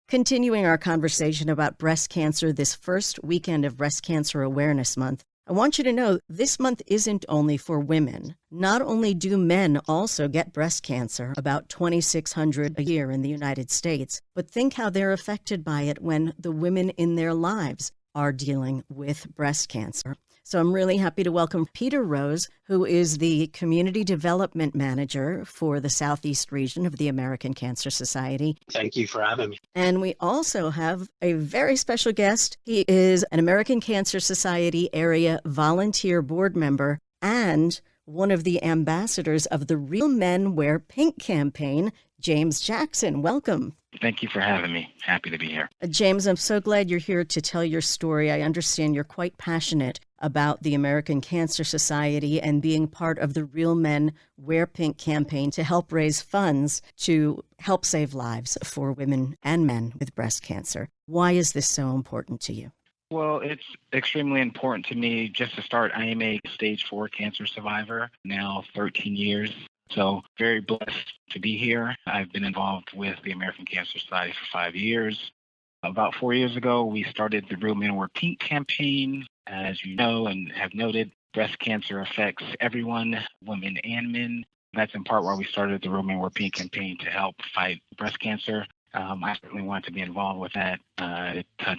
Continuing our conversation about breast cancer this first weekend of Breast Cancer Awareness Month, I want you to know this month isn't only for women. Not only do men also get breast cancer, about 2,600 a year in the United States, but think how they're affected by it when the women in their lives are dealing with breast cancer. So I'm really happy to welcome Peter Rose, who is the Community Development Manager for the Southeast region of the American Cancer Society. Thank you for having me. And we also have a very special guest. He is an American Cancer Society area volunteer board member and one of the ambassadors of the Real Men Wear Pink campaign, James Jackson. Welcome. Thank you for having me. Happy to be here. James, I'm so glad you're here to tell your story. I understand you're quite passionate about the American Cancer Society and being part of the Real Men Wear Pink campaign to help raise funds to help save lives for women and men with breast cancer. Why is this so important to you? Well, it's extremely important to me. Just to start, I am a stage 4 cancer survivor, now 13 years. So very blessed to be here. I've been involved with the American Cancer Society for 5 years. About 4 years ago, we started the Real Men Wear Pink campaign. As you know and have noted, breast cancer affects everyone, women and men. That's in part why we started the Real Men Wear Pink campaign to help fight breast cancer. I certainly want to be involved with that.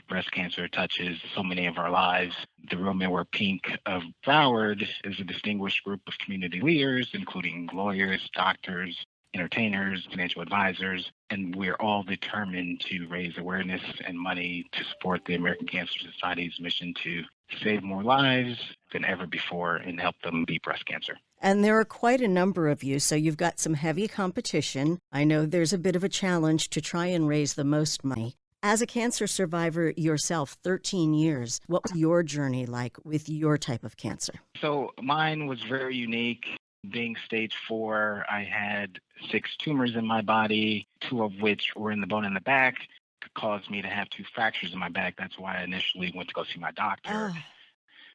Breast cancer touches so many of our lives. The Real Men Wear Pink of Broward is a distinguished group of community leaders, including lawyers, doctors, entertainers, financial advisors, and we're all determined to raise awareness and money to support the American Cancer Society's mission to save more lives than ever before and help them beat breast cancer. And there are quite a number of you, so you've got some heavy competition. I know there's a bit of a challenge to try and raise the most money. As a cancer survivor yourself, 13 years, what was your journey like with your type of cancer? So mine was very unique. Being stage 4, I had 6 tumors in my body, 2 of which were in the bone in the back. It caused me to have 2 fractures in my back. That's why I initially went to go see my doctor.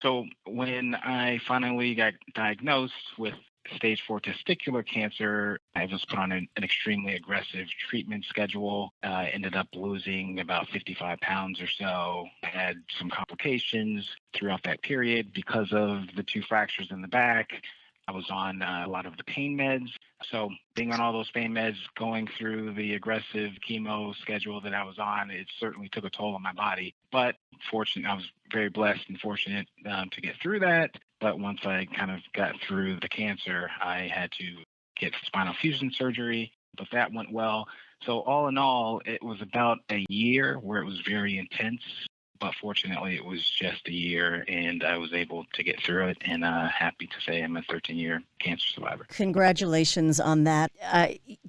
So when I finally got diagnosed with stage 4 testicular cancer, I was put on an extremely aggressive treatment schedule. I ended up losing about 55 pounds or so. I had some complications throughout that period because of the 2 fractures in the back. I was on a lot of the pain meds. So being on all those pain meds, going through the aggressive chemo schedule that I was on, it certainly took a toll on my body. But I was very blessed and fortunate to get through that. But once I kind of got through the cancer, I had to get spinal fusion surgery, but that went well. So all in all, it was about a year where it was very intense. But fortunately, it was just a year, and I was able to get through it, and happy to say I'm a 13-year cancer survivor. Congratulations on that.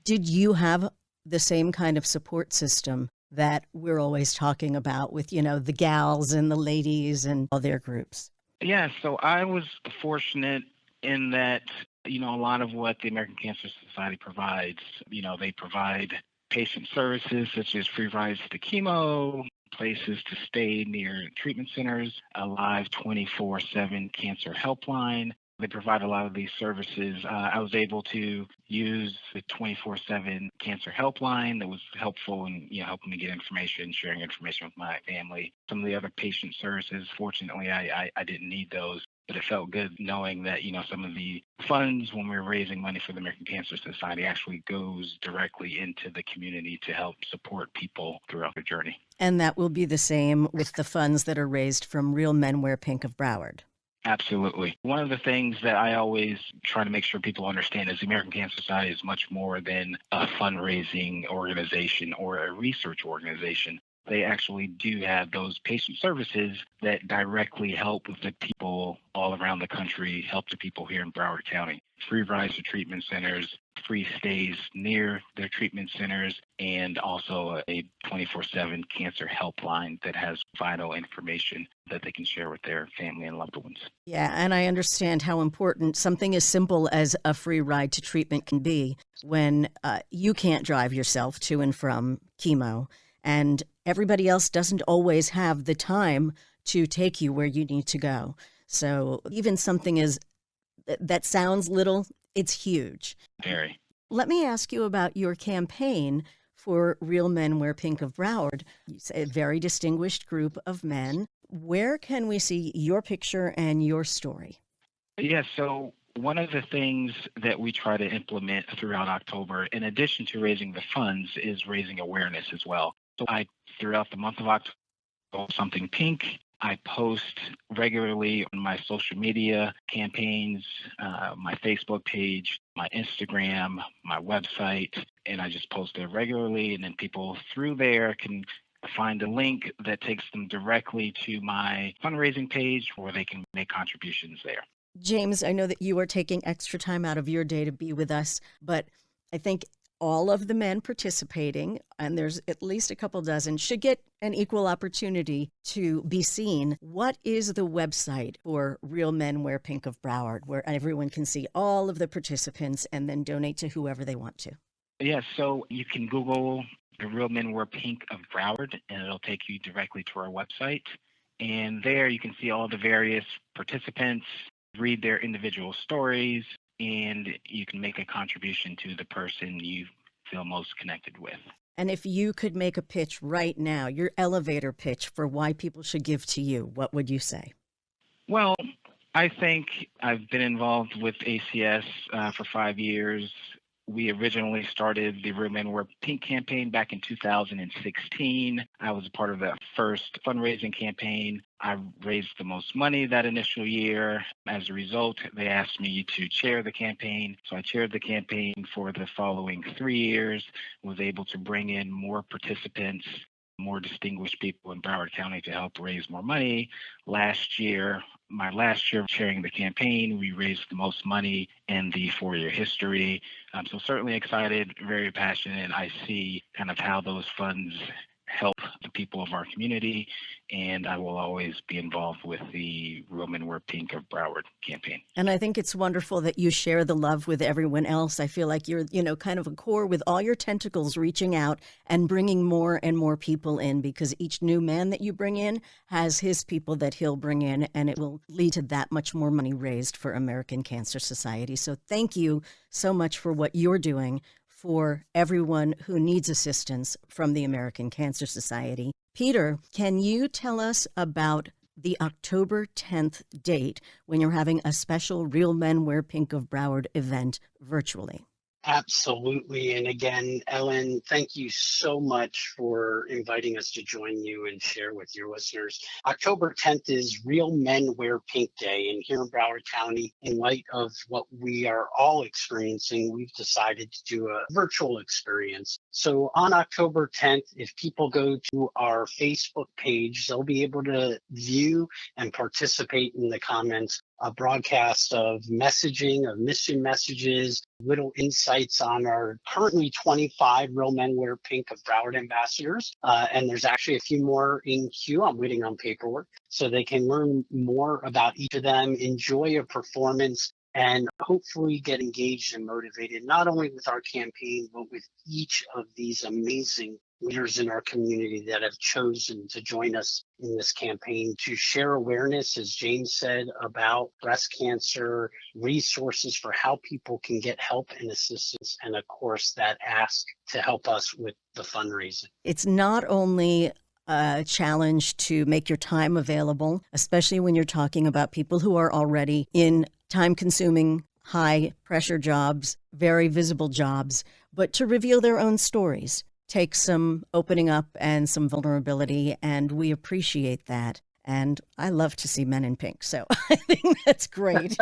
Did you have the same kind of support system that we're always talking about with, the gals and the ladies and all their groups? Yeah, so I was fortunate in that, a lot of what the American Cancer Society provides, they provide patient services such as free rides to chemo, places to stay near treatment centers, a live 24/7 cancer helpline. They provide a lot of these services. I was able to use the 24/7 cancer helpline that was helpful in helping me get information, sharing information with my family. Some of the other patient services, fortunately, I didn't need those. But it felt good knowing that, some of the funds when we were raising money for the American Cancer Society actually goes directly into the community to help support people throughout their journey. And that will be the same with the funds that are raised from Real Men Wear Pink of Broward. Absolutely. One of the things that I always try to make sure people understand is the American Cancer Society is much more than a fundraising organization or a research organization. They actually do have those patient services that directly help with the people all around the country, help the people here in Broward County. Free rides to treatment centers, free stays near their treatment centers, and also a 24/7 cancer helpline that has vital information that they can share with their family and loved ones. Yeah, and I understand how important something as simple as a free ride to treatment can be when you can't drive yourself to and from chemo, and everybody else doesn't always have the time to take you where you need to go. So even something that sounds little, it's huge. Very. Let me ask you about your campaign for Real Men Wear Pink of Broward. You say a very distinguished group of men. Where can we see your picture and your story? Yeah, so one of the things that we try to implement throughout October, in addition to raising the funds, is raising awareness as well. So throughout the month of October, something pink. I post regularly on my social media campaigns, my Facebook page, my Instagram, my website, and I just post there regularly. And then people through there can find a link that takes them directly to my fundraising page where they can make contributions there. James, I know that you are taking extra time out of your day to be with us, but I think all of the men participating, and there's at least a couple dozen, should get an equal opportunity to be seen. What is the website for Real Men Wear Pink of Broward, where everyone can see all of the participants and then donate to whoever they want to? Yeah, so you can Google the Real Men Wear Pink of Broward, and it'll take you directly to our website. And there you can see all the various participants, read their individual stories, and you can make a contribution to the person you feel most connected with. And if you could make a pitch right now, your elevator pitch for why people should give to you, what would you say? Well, I think I've been involved with ACS for 5 years. We originally started the Real Men Wear Pink campaign back in 2016. I was a part of that first fundraising campaign. I raised the most money that initial year. As a result, they asked me to chair the campaign. So I chaired the campaign for the following 3 years, was able to bring in more participants, more distinguished people in Broward County to help raise more money. My last year chairing the campaign, we raised the most money in the 4-year history. So certainly excited, very passionate. I see kind of how those funds help the people of our community, and I will always be involved with the Real Men Wear Pink of Broward campaign. And I think it's wonderful that you share the love with everyone else. I feel like you're, kind of a core with all your tentacles reaching out and bringing more and more people in, because each new man that you bring in has his people that he'll bring in, and it will lead to that much more money raised for American Cancer Society. So thank you so much for what you're doing for everyone who needs assistance from the American Cancer Society. Peter, can you tell us about the October 10th date when you're having a special Real Men Wear Pink of Broward event virtually? Absolutely. And again, Ellen, thank you so much for inviting us to join you and share with your listeners. October 10th is Real Men Wear Pink Day. And here in Broward County, in light of what we are all experiencing, we've decided to do a virtual experience. So on October 10th, if people go to our Facebook page, they'll be able to view and participate in the comments, a broadcast of messaging, of mission messages, little insights on our currently 25 Real Men Wear Pink of Broward ambassadors. And there's actually a few more in queue. I'm waiting on paperwork so they can learn more about each of them, enjoy a performance, and hopefully get engaged and motivated, not only with our campaign, but with each of these amazing leaders in our community that have chosen to join us in this campaign to share awareness, as James said, about breast cancer, resources for how people can get help and assistance, and of course, that ask to help us with the fundraising. It's not only a challenge to make your time available, especially when you're talking about people who are already in time-consuming, high-pressure jobs, very visible jobs, but to reveal their own stories takes some opening up and some vulnerability, and we appreciate that. And I love to see men in pink, so I think that's great.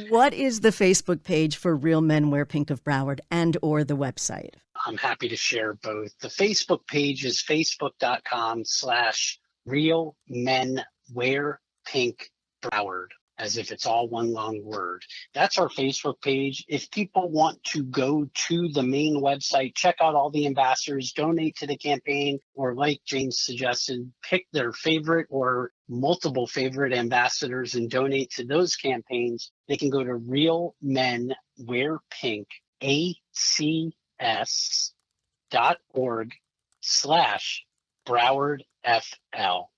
What is the Facebook page for Real Men Wear Pink of Broward and or the website? I'm happy to share both. The Facebook page is facebook.com/Real Men Wear Pink Broward, as if it's all one long word. That's our Facebook page. If people want to go to the main website, check out all the ambassadors, donate to the campaign, or like James suggested, pick their favorite or multiple favorite ambassadors and donate to those campaigns, they can go to Real Men Wear Pink, acs.org/BrowardFL.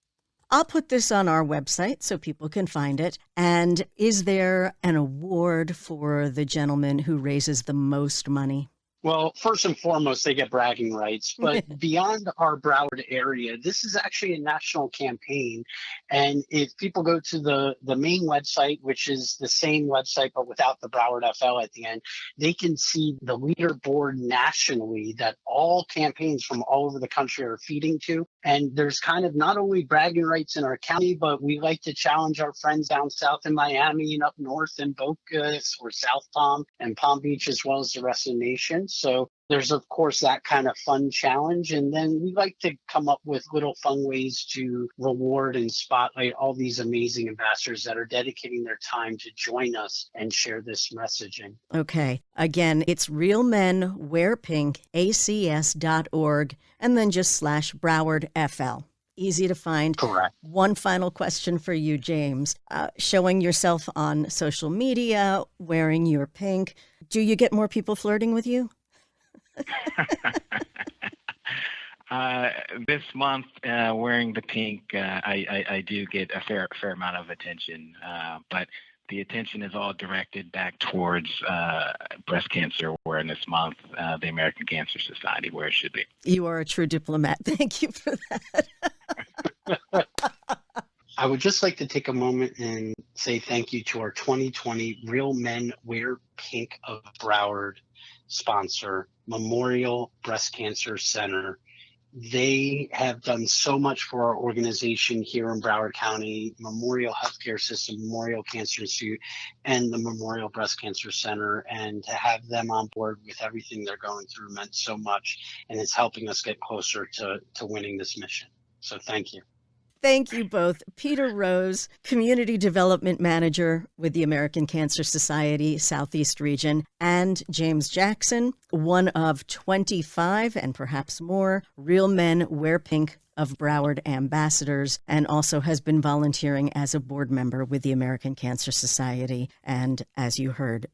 I'll put this on our website so people can find it. And is there an award for the gentleman who raises the most money? Well, first and foremost, they get bragging rights. But beyond our Broward area, this is actually a national campaign. And if people go to the main website, which is the same website but without the Broward FL at the end, they can see the leaderboard nationally that all campaigns from all over the country are feeding to. And there's kind of not only bragging rights in our county, but we like to challenge our friends down south in Miami and up north in Boca or South Palm and Palm Beach, as well as the rest of the nation. So there's, of course, that kind of fun challenge. And then we like to come up with little fun ways to reward and spotlight all these amazing ambassadors that are dedicating their time to join us and share this messaging. Okay. Again, it's Real Men Wear Pink, ACS.org, and then just /Broward FL. Easy to find. Correct. One final question for you, James. Showing yourself on social media, wearing your pink, do you get more people flirting with you? This month, wearing the pink, I do get a fair amount of attention, but the attention is all directed back towards Breast Cancer Awareness Month, the American Cancer Society, where it should be. You are a true diplomat. Thank you for that. I would just like to take a moment and say thank you to our 2020 Real Men Wear Pink of Broward sponsor, Memorial Breast Cancer Center. They have done so much for our organization here in Broward County, Memorial Healthcare System, Memorial Cancer Institute, and the Memorial Breast Cancer Center. And to have them on board with everything they're going through meant so much, and it's helping us get closer to winning this mission. So thank you. Thank you both. Peter Rose, Community Development Manager with the American Cancer Society Southeast Region, and James Jackson, one of 25 and perhaps more Real Men Wear Pink of Broward ambassadors, and also has been volunteering as a board member with the American Cancer Society. And as you heard,